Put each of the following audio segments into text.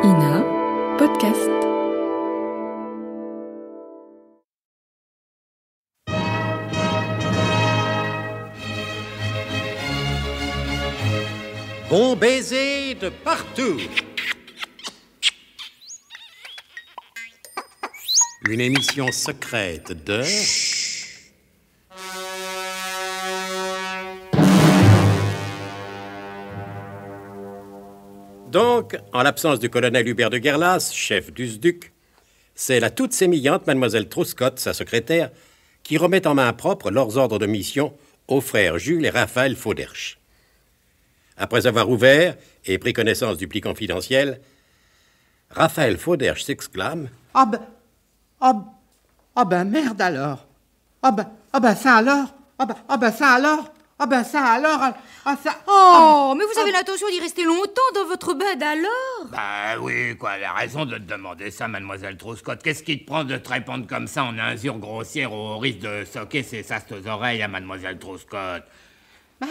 Ina Podcast. Bon baiser de partout. Une émission secrète de... Donc, en l'absence du colonel Hubert de Guerlas, chef du SDUC, c'est la toute sémillante mademoiselle Truscott, sa secrétaire, qui remet en main propre leurs ordres de mission aux frères Jules et Raphaël Fauderche. Après avoir ouvert et pris connaissance du pli confidentiel, Raphaël Fauderche s'exclame « Ah ben merde alors. Ah ben ça alors. Oh, mais vous avez l'intention d'y rester longtemps dans votre bed alors? Bah oui, quoi, elle a raison de te demander ça, mademoiselle Truscott. Qu'est-ce qui te prend de te répondre comme ça en injures grossières au risque de soquer ses sastes oreilles à mademoiselle Truscott? Bah,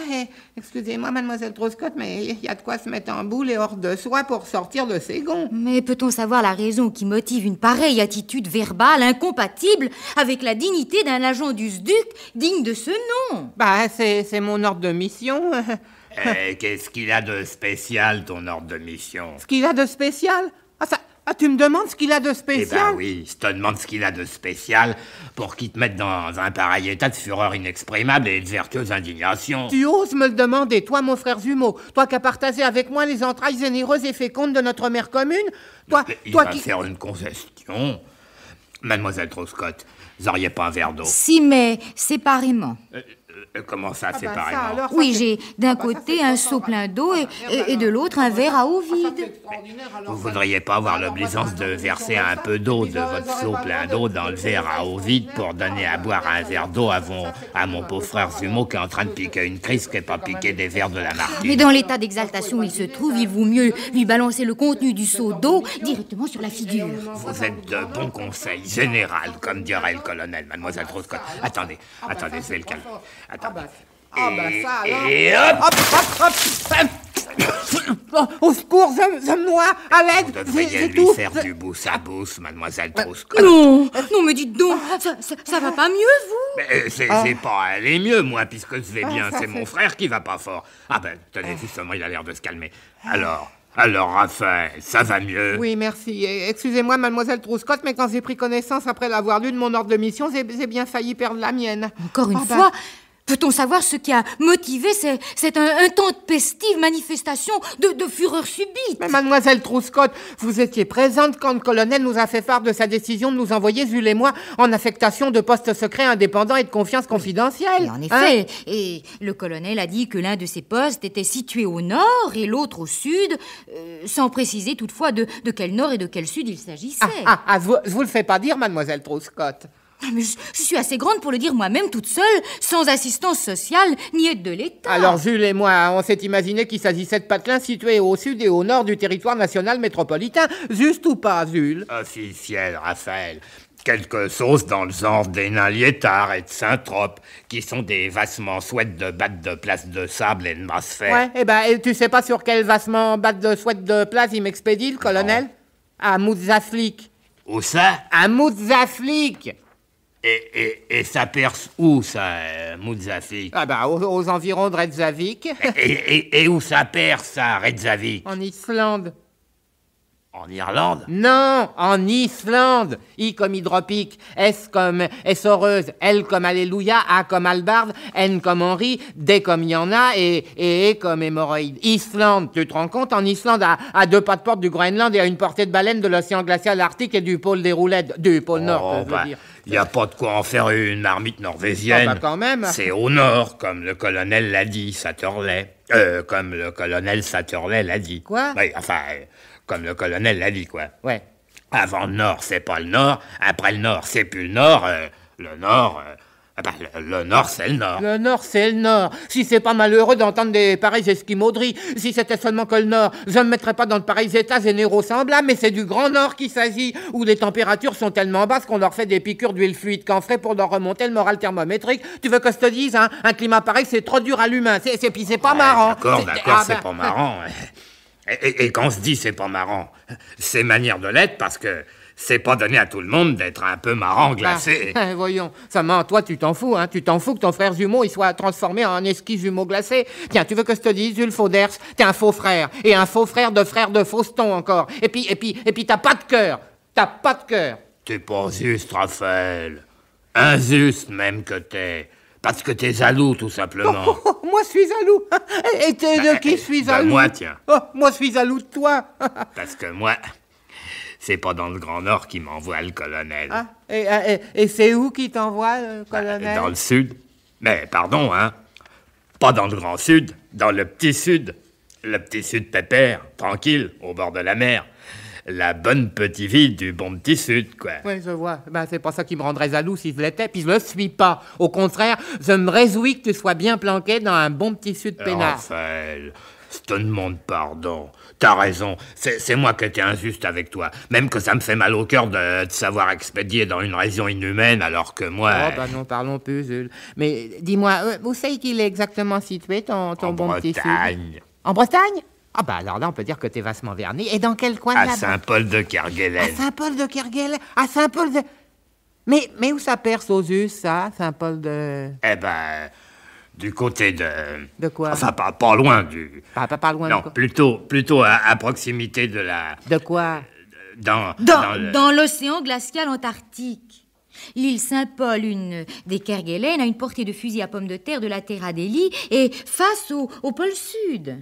excusez-moi, mademoiselle Truscott, mais il y a de quoi se mettre en boule et hors de soi pour sortir de ses gonds. Mais peut-on savoir la raison qui motive une pareille attitude verbale incompatible avec la dignité d'un agent du SDUC digne de ce nom? Bah, c'est mon ordre de mission. Qu'est-ce qu'il a de spécial, ton ordre de mission? Ce qu'il a de spécial? Tu me demandes ce qu'il a de spécial? Eh ben oui, je te demande ce qu'il a de spécial pour qu'il te mette dans un pareil état de fureur inexprimable et de vertueuse indignation. Tu oses me le demander, toi, mon frère jumeau, toi qui as partagé avec moi les entrailles généreuses et fécondes de notre mère commune, Il va faire une concession. Mademoiselle Truscott, vous auriez pas un verre d'eau? Si, mais séparément. Comment ça, séparément? ça, alors, Oui, j'ai d'un côté un seau plein d'eau et de l'autre un verre à eau vide. Vous voudriez pas avoir l'obligeance de verser un peu d'eau de votre seau plein d'eau dans le verre à eau vide pour donner à boire un verre d'eau à mon pauvre frère jumeau qui est en train de piquer une crise qui n'est pas piquer des verres de la Martine? Mais dans l'état d'exaltation où il se trouve, il vaut mieux lui balancer le contenu du seau d'eau directement sur la figure. Vous êtes de bons conseils, général, comme dirait le colonel, mademoiselle Truscott. Attendez, je vais le calmer. Attendez. ça alors. Et hop! Au secours, je me noie, à l'aide. Vous devriez lui faire du bouche à bouche, mademoiselle Truscott. Non, mais dites donc, ça va pas mieux, vous? Mais c'est pas aller mieux, moi, puisque je vais bien. C'est mon frère qui va pas fort. Ah ben, tenez, justement, il a l'air de se calmer. Alors, Raphaël, ça va mieux? Oui, merci. Excusez-moi, mademoiselle Truscott, mais quand j'ai pris connaissance après l'avoir lu de mon ordre de mission, j'ai bien failli perdre la mienne. Encore une fois, peut-on savoir ce qui a motivé cette un temps de pestive manifestation de fureur subite? Mais mademoiselle Truscott, vous étiez présente quand le colonel nous a fait part de sa décision de nous envoyer, Jules et moi, en affectation de poste secret indépendant et de confiance confidentielle. Et en effet, et le colonel a dit que l'un de ces postes était situé au nord et l'autre au sud, sans préciser toutefois de quel nord et de quel sud il s'agissait. Je vous le fais pas dire, mademoiselle Truscott. Mais je suis assez grande pour le dire moi-même toute seule, sans assistance sociale ni aide de l'État. Alors Jules et moi, on s'est imaginé qu'il s'agissait de patelins situés au sud et au nord du territoire national métropolitain. Juste ou pas, Jules? Officiel, Raphaël. Quelque chose dans le genre des nains liétards et de Saint-Trope, qui sont des vassements souhaites de battes de place de sable et de masse fer. Ouais, tu sais pas sur quel vassement batte de souhait de place il m'expédie, le colonel? À Moutzaflik. Où ça? À Moutzaflik. Et ça perce où, ça, Moutzaflik? Aux environs de Reykjavik. Et où ça perce, ça, Reykjavik? En Islande. En Irlande? Non, en Islande. I comme hydropique, S comme essoreuse, L comme alléluia, A comme albarde, N comme Henri, D comme y en a et E comme hémorroïde. Islande, tu te rends compte? En Islande, à 2 pas de porte du Groenland et à une portée de baleine de l'océan glacial arctique et du pôle des roulettes, du pôle Nord, je veux dire. Il n'y a pas de quoi en faire une marmite norvégienne. Quand même. C'est au nord, comme le colonel l'a dit, Satterley. Comme le colonel Satterley l'a dit. Quoi? Oui, comme le colonel l'a dit, quoi. Ouais. Avant le nord, c'est pas le nord. Après le nord, c'est plus le nord. Le nord... le nord, c'est le nord. Le nord, c'est le nord. Si c'est pas malheureux d'entendre des pareilles esquimauderies, si c'était seulement que le nord, je ne me mettrais pas dans de pareils états généraux semblables, mais c'est du grand nord qu'il s'agit, où les températures sont tellement basses qu'on leur fait des piqûres d'huile fluide camphrée pour leur remonter le moral thermométrique. Tu veux que je te dise, hein, un climat pareil, c'est trop dur à l'humain. Puis c'est pas marrant. D'accord, c'est pas marrant. Et quand on se dit c'est pas marrant, c'est manière de l'être parce que c'est pas donné à tout le monde d'être un peu marrant glacé. Voyons, Saman, toi tu t'en fous, hein. Tu t'en fous que ton frère jumeau il soit transformé en esquisse jumeau glacé. Tiens, tu veux que je te dise, Jules Fauders, t'es un faux frère. Et un faux frère de Fauston encore. Et puis t'as pas de cœur. T'as pas de cœur. T'es pas juste, Raphaël. Injuste même que t'es. Parce que t'es jaloux, tout simplement. Moi, je suis jaloux. Et t'es de qui je suis jaloux? Moi, tiens. Moi, je suis jaloux de toi. Parce que moi, c'est pas dans le Grand Nord qui m'envoie le colonel. Ah, et c'est où qui t'envoie, le colonel? Dans le Sud. Mais pardon, hein. Pas dans le Grand Sud, dans le Petit Sud. Le Petit Sud pépère, tranquille, au bord de la mer. La bonne petite ville du bon Petit Sud, quoi. Oui, je vois. C'est pas ça qui me rendrait jaloux si je l'étais, puis je le suis pas. Au contraire, je me réjouis que tu sois bien planqué dans un bon Petit Sud peinard. Raphaël, je te demande pardon. T'as raison, c'est moi qui étais injuste avec toi. Même que ça me fait mal au cœur de te savoir expédié dans une région inhumaine, alors que moi... Oh, non, parlons plus, Jules. Mais dis-moi, où c'est qu'il est exactement situé, ton bon Petit Sud? En Bretagne. En Bretagne? Ah alors là, on peut dire que t'es vastement verni. Et dans quel coin de la... À Saint-Paul-de-Kerguelen. À Saint-Paul-de-Kerguelen? À Saint-Paul de... Mais où ça perce aux us, ça, Saint-Paul de... Eh ben, du côté de... De quoi? Enfin, pas loin du... Pas loin non, de quoi? plutôt à proximité de la... De quoi? Dans l'océan glacial antarctique. L'île Saint-Paul, une des Kerguelen, a une portée de fusil à pommes de terre de la Terre Adélie et face au pôle Sud.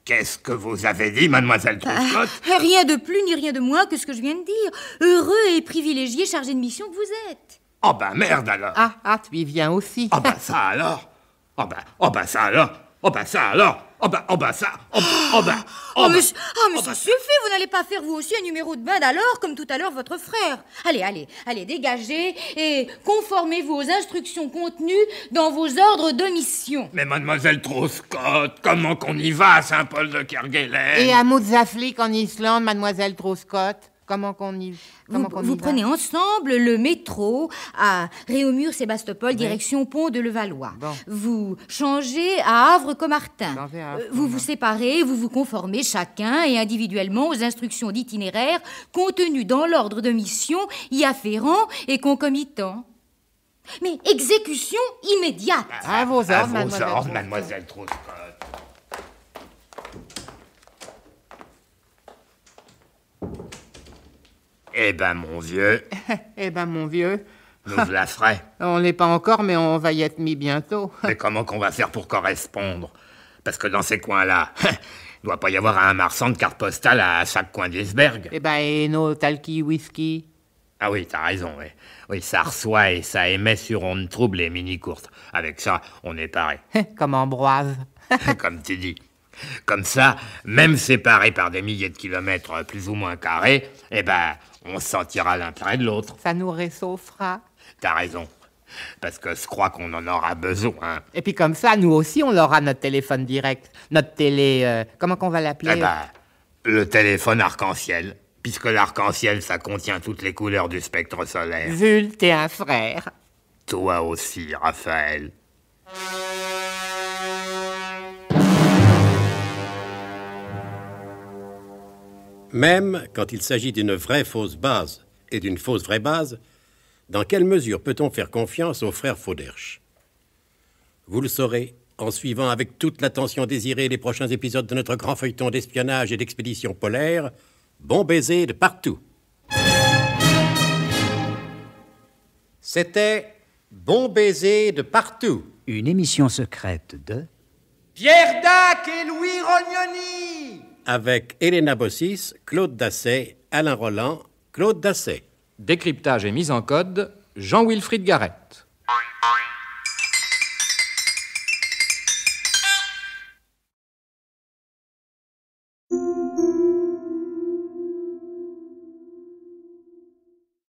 Qu'est-ce que vous avez dit, mademoiselle Truscott? Rien de plus ni rien de moins que ce que je viens de dire. Heureux et privilégié chargé de mission que vous êtes. Oh ben merde alors. Ah, tu y viens aussi. Oh ben ça alors. Oh ben ça alors. Oh ben ça alors. Mais ça suffit, vous n'allez pas faire vous aussi un numéro de binde alors, comme tout à l'heure votre frère. Allez, dégagez et conformez-vous aux instructions contenues dans vos ordres de mission. Mais mademoiselle Truscott, comment qu'on y va à Saint-Paul-de-Kerguelen? Et à Mozaflik en Islande, mademoiselle Truscott? Comment qu'on y Vous prenez ensemble le métro à Réaumur-Sébastopol, direction Pont de Levallois. Bon. Vous changez à Havre-Comartin. Vous vous bon. séparez, vous vous conformez chacun et individuellement aux instructions d'itinéraire contenues dans l'ordre de mission y afférent et concomitant. Mais exécution immédiate. À vos ordres, mademoiselle Truscott. Eh ben, mon vieux, nous la ferait. On l'est pas encore, mais on va y être mis bientôt. Mais comment qu'on va faire pour correspondre? Parce que dans ces coins-là, il doit pas y avoir un marchand de cartes postales à chaque coin d'iceberg. Et nos talki whisky? Ah oui, t'as raison, oui. Oui, ça reçoit et ça émet sur ondes troubles et mini-courtes. Avec ça, on est paré. Comme Ambroise. Comme tu dis. Comme ça, même séparés par des milliers de kilomètres plus ou moins carrés, on se sentira l'un près de l'autre. Ça nous réchauffera. T'as raison. Parce que je crois qu'on en aura besoin. Et puis comme ça, nous aussi, on aura notre téléphone direct. Notre télé... comment qu'on va l'appeler? Le téléphone arc-en-ciel. Puisque l'arc-en-ciel, ça contient toutes les couleurs du spectre solaire. Jules, t'es un frère. Toi aussi, Raphaël. Même quand il s'agit d'une vraie fausse base et d'une fausse vraie base, dans quelle mesure peut-on faire confiance aux frères Fauderche? Vous le saurez en suivant avec toute l'attention désirée les prochains épisodes de notre grand feuilleton d'espionnage et d'expédition polaire, Bon baiser de partout. C'était Bon baiser de partout. Une émission secrète de... Pierre Dac et Louis Rognoni. Avec Elena Bossis, Claude Dasset, Alain Roland, Claude Dasset. Décryptage et mise en code, Jean-Wilfried Garrett.